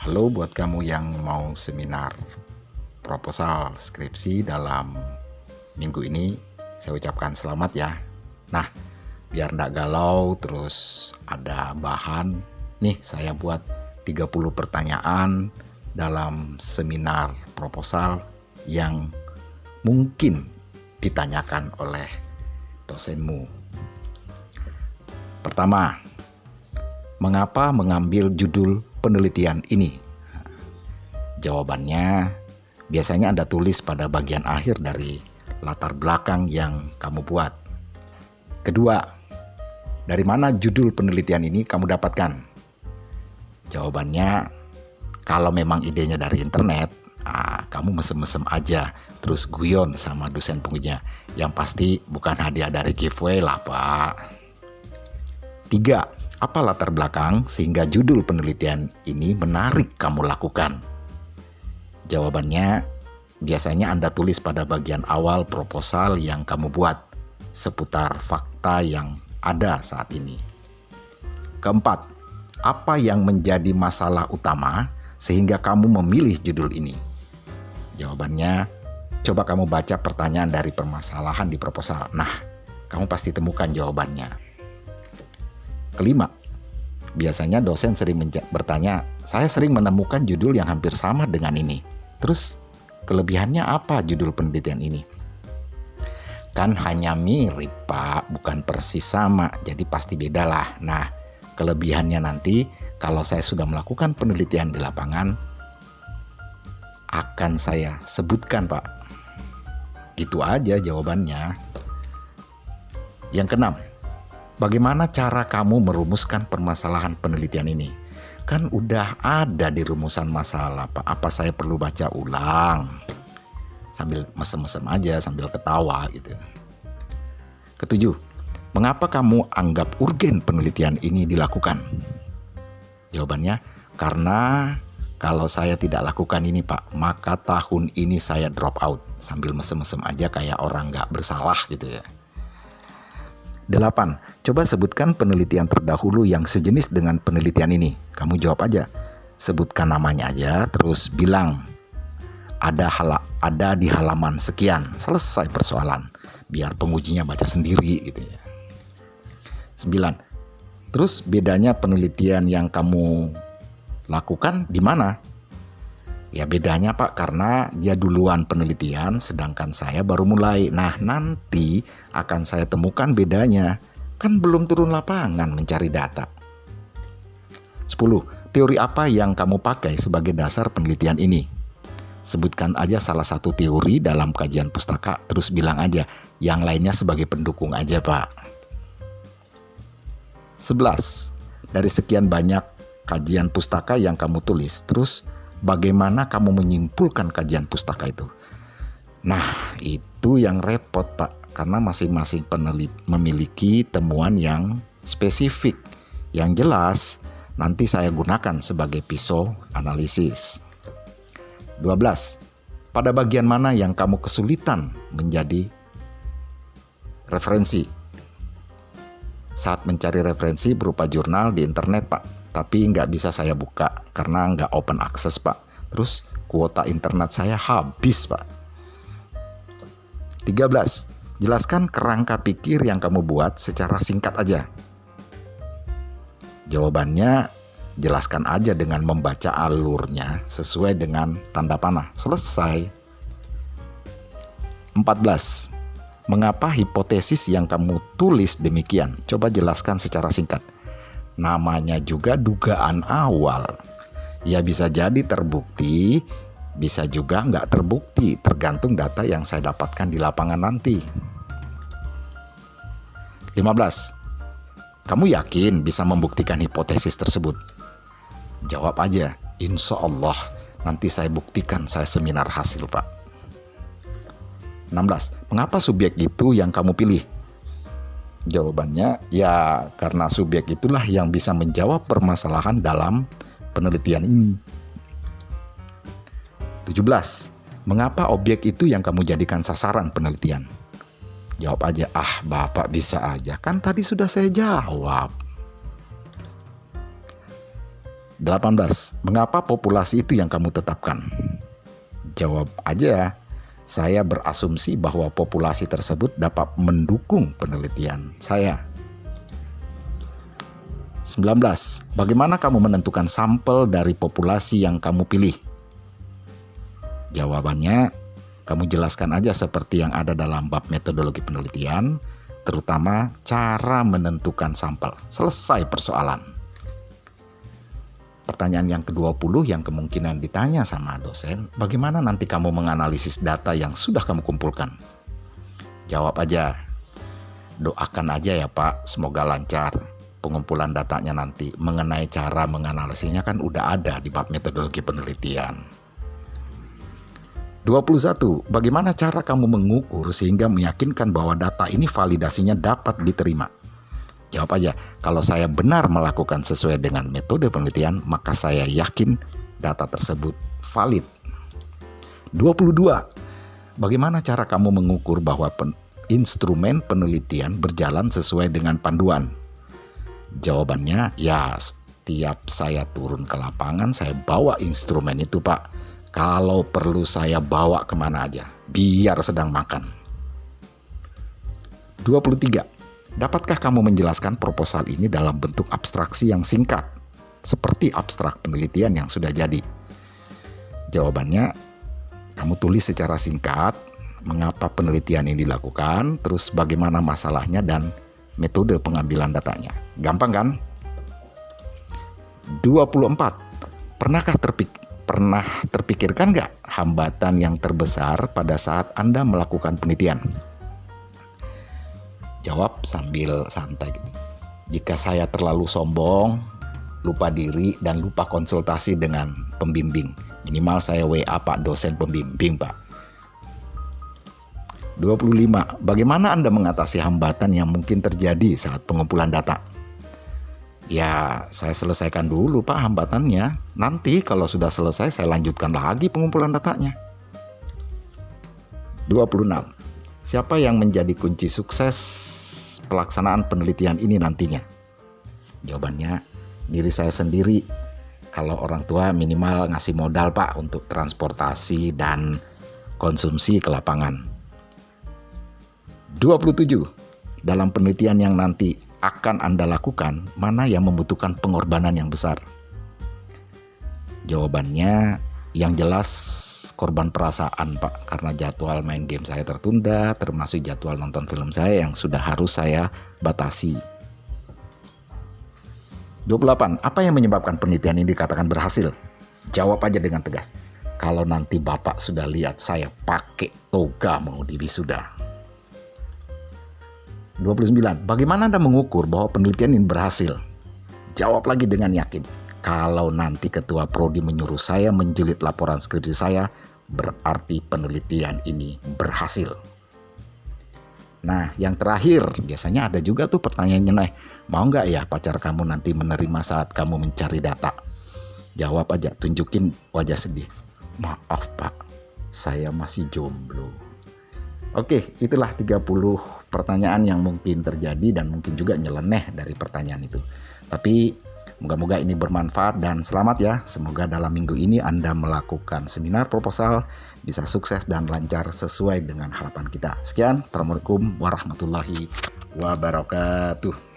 Halo buat kamu yang mau seminar proposal skripsi dalam minggu ini, saya ucapkan selamat ya. Nah, biar nggak galau terus ada bahan, nih saya buat 30 pertanyaan dalam seminar proposal yang mungkin ditanyakan oleh dosenmu. Pertama, mengapa mengambil judul penelitian ini? Jawabannya biasanya Anda tulis pada bagian akhir dari latar belakang yang kamu buat. Kedua, dari mana judul penelitian ini kamu dapatkan? Jawabannya, kalau memang idenya dari internet, kamu mesem-mesem aja, terus guyon sama dosen pengujinya. Yang pasti bukan hadiah dari giveaway lah, Pak. Tiga, apa latar belakang sehingga judul penelitian ini menarik kamu lakukan? Jawabannya, biasanya Anda tulis pada bagian awal proposal yang kamu buat seputar fakta yang ada saat ini. Keempat, apa yang menjadi masalah utama sehingga kamu memilih judul ini? Jawabannya, coba kamu baca pertanyaan dari permasalahan di proposal. Nah, kamu pasti temukan jawabannya. Kelima, biasanya dosen sering bertanya, saya sering menemukan judul yang hampir sama dengan ini. Terus, kelebihannya apa judul penelitian ini? Kan hanya mirip, Pak, bukan persis sama, jadi pasti beda lah. Nah, kelebihannya nanti kalau saya sudah melakukan penelitian di lapangan, akan saya sebutkan, Pak. Itu aja jawabannya. Yang keenam, bagaimana cara kamu merumuskan permasalahan penelitian ini? Kan udah ada di rumusan masalah, Pak. Apa saya perlu baca ulang? Sambil mesem-mesem aja, sambil ketawa gitu. Ketujuh, mengapa kamu anggap urgen penelitian ini dilakukan? Jawabannya, karena kalau saya tidak lakukan ini, Pak, maka tahun ini saya drop out. Sambil mesem-mesem aja kayak orang nggak bersalah gitu ya. 8. Coba sebutkan penelitian terdahulu yang sejenis dengan penelitian ini. Kamu jawab aja. Sebutkan namanya aja, terus bilang ada di halaman sekian. Selesai persoalan. Biar pengujinya baca sendiri gitu ya. 9. Terus bedanya penelitian yang kamu lakukan di mana? Ya bedanya, Pak, karena dia duluan penelitian sedangkan saya baru mulai. Nah, nanti akan saya temukan bedanya. Kan belum turun lapangan mencari data. 10. Teori apa yang kamu pakai sebagai dasar penelitian ini? Sebutkan aja salah satu teori dalam kajian pustaka, terus bilang aja yang lainnya sebagai pendukung aja, Pak. 11. Dari sekian banyak kajian pustaka yang kamu tulis, terus bagaimana kamu menyimpulkan kajian pustaka itu? Nah, itu yang repot, Pak, karena masing-masing peneliti memiliki temuan yang spesifik. Yang jelas, nanti saya gunakan sebagai pisau analisis. 12. Pada bagian mana yang kamu kesulitan menjadi referensi? Saat mencari referensi berupa jurnal di internet, Pak, tapi nggak bisa saya buka karena nggak open access, Pak. Terus kuota internet saya habis, Pak. 13. Jelaskan kerangka pikir yang kamu buat secara singkat aja. Jawabannya, jelaskan aja dengan membaca alurnya sesuai dengan tanda panah. Selesai. 14. Mengapa hipotesis yang kamu tulis demikian? Coba jelaskan secara singkat. Namanya juga dugaan awal. Ya bisa jadi terbukti, bisa juga nggak terbukti, tergantung data yang saya dapatkan di lapangan nanti. 15. Kamu yakin bisa membuktikan hipotesis tersebut? Jawab aja, insya Allah nanti saya buktikan, saya seminar hasil, Pak. 16. Mengapa subjek itu yang kamu pilih? Jawabannya, ya karena subjek itulah yang bisa menjawab permasalahan dalam penelitian ini. 17. Mengapa objek itu yang kamu jadikan sasaran penelitian? Jawab aja, Bapak bisa aja, kan tadi sudah saya jawab. 18. Mengapa populasi itu yang kamu tetapkan? Jawab aja. Saya berasumsi bahwa populasi tersebut dapat mendukung penelitian saya. 19. Bagaimana kamu menentukan sampel dari populasi yang kamu pilih? Jawabannya, kamu jelaskan aja seperti yang ada dalam bab metodologi penelitian, terutama cara menentukan sampel. Selesai persoalan. Pertanyaan yang ke-20 yang kemungkinan ditanya sama dosen, bagaimana nanti kamu menganalisis data yang sudah kamu kumpulkan? Jawab aja, doakan aja ya Pak, semoga lancar. Pengumpulan datanya nanti mengenai cara menganalisisnya kan udah ada di bab metodologi penelitian. 21. Bagaimana cara kamu mengukur sehingga meyakinkan bahwa data ini validasinya dapat diterima? Jawab aja, kalau saya benar melakukan sesuai dengan metode penelitian, maka saya yakin data tersebut valid. 22. Bagaimana cara kamu mengukur bahwa instrumen penelitian berjalan sesuai dengan panduan? Jawabannya, ya setiap saya turun ke lapangan, saya bawa instrumen itu Pak. Kalau perlu saya bawa kemana aja, biar sedang makan. 23. Dapatkah kamu menjelaskan proposal ini dalam bentuk abstraksi yang singkat, seperti abstrak penelitian yang sudah jadi? Jawabannya, kamu tulis secara singkat, mengapa penelitian ini dilakukan, terus bagaimana masalahnya dan metode pengambilan datanya. Gampang kan? 24. Pernah terpikirkan nggak hambatan yang terbesar pada saat Anda melakukan penelitian? Jawab sambil santai gitu. Jika saya terlalu sombong, lupa diri, dan lupa konsultasi dengan pembimbing. Minimal saya WA Pak dosen pembimbing Pak. 25. Bagaimana Anda mengatasi hambatan yang mungkin terjadi saat pengumpulan data? Ya, saya selesaikan dulu Pak hambatannya. Nanti kalau sudah selesai saya lanjutkan lagi pengumpulan datanya. 26. Siapa yang menjadi kunci sukses pelaksanaan penelitian ini nantinya? Jawabannya, diri saya sendiri. Kalau orang tua minimal ngasih modal Pak untuk transportasi dan konsumsi ke lapangan. 27. Dalam penelitian yang nanti akan Anda lakukan, mana yang membutuhkan pengorbanan yang besar? Jawabannya, yang jelas korban perasaan Pak, karena jadwal main game saya tertunda, termasuk jadwal nonton film saya yang sudah harus saya batasi. 28. Apa yang menyebabkan penelitian ini dikatakan berhasil? Jawab aja dengan tegas. Kalau nanti Bapak sudah lihat saya pakai toga mau di wisuda. 29. Bagaimana Anda mengukur bahwa penelitian ini berhasil? Jawab lagi dengan yakin. Kalau nanti ketua prodi menyuruh saya menjilid laporan skripsi saya, berarti penelitian ini berhasil. Nah, yang terakhir, biasanya ada juga tuh pertanyaannya, mau nggak ya pacar kamu nanti menerima saat kamu mencari data? Jawab aja, tunjukin wajah sedih. Maaf Pak, saya masih jomblo. Oke, itulah 30 pertanyaan yang mungkin terjadi dan mungkin juga nyeleneh dari pertanyaan itu. Tapi moga-moga ini bermanfaat dan selamat ya. Semoga dalam minggu ini Anda melakukan seminar proposal bisa sukses dan lancar sesuai dengan harapan kita. Sekian, Assalamualaikum warahmatullahi wabarakatuh.